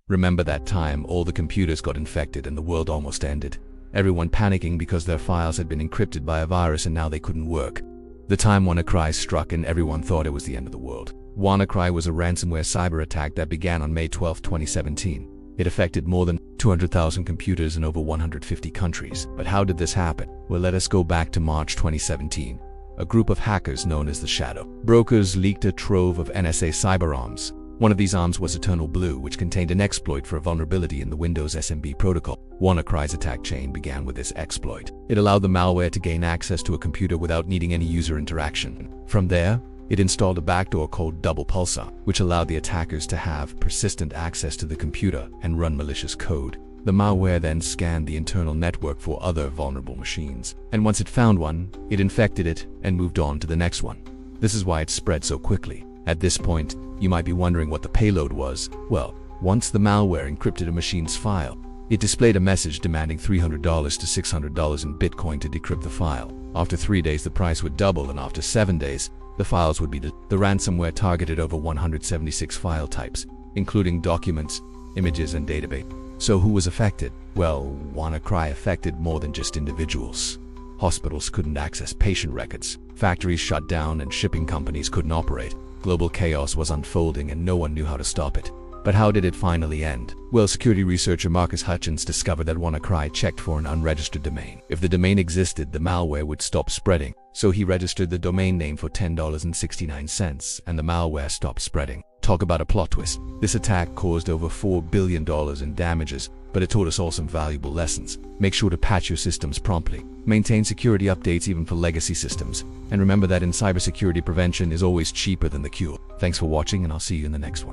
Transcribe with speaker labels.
Speaker 1: Remember that time all the computers got infected and the world almost ended? Everyone panicking because their files had been encrypted by a virus and now they couldn't work. The time WannaCry struck and everyone thought it was the end of the world. WannaCry was a ransomware cyber attack that began on May 12, 2017. It affected more than 200,000 computers in over 150 countries. But how did this happen? Well, let us go back to March 2017. A group of hackers known as the Shadow Brokers leaked a trove of NSA cyber arms. One of these arms was Eternal Blue, which contained an exploit for a vulnerability in the Windows SMB protocol. WannaCry's attack chain began with this exploit. It allowed the malware to gain access to a computer without needing any user interaction. From there, it installed a backdoor called Double Pulsar, which allowed the attackers to have persistent access to the computer and run malicious code. The malware then scanned the internal network for other vulnerable machines, and once it found one, it infected it and moved on to the next one. This is why it spread so quickly. At this point, you might be wondering what the payload was. Well, once the malware encrypted a machine's file, it displayed a message demanding $300 to $600 in Bitcoin to decrypt the file. After 3 days, the price would double, and after 7 days, the files would be the ransomware targeted over 176 file types, including documents, images, and database. So who was affected? Well, WannaCry affected more than just individuals. Hospitals couldn't access patient records, factories shut down, and shipping companies couldn't operate. Global chaos was unfolding and no one knew how to stop it. But how did it finally end? Well, security researcher Marcus Hutchins discovered that WannaCry checked for an unregistered domain. If the domain existed, the malware would stop spreading. So he registered the domain name for $10.69, and the malware stopped spreading. Talk about a plot twist. This attack caused over $4 billion in damages, but it taught us all some valuable lessons. Make sure to patch your systems promptly. Maintain security updates even for legacy systems. And remember that in cybersecurity, prevention is always cheaper than the cure. Thanks for watching, and I'll see you in the next one.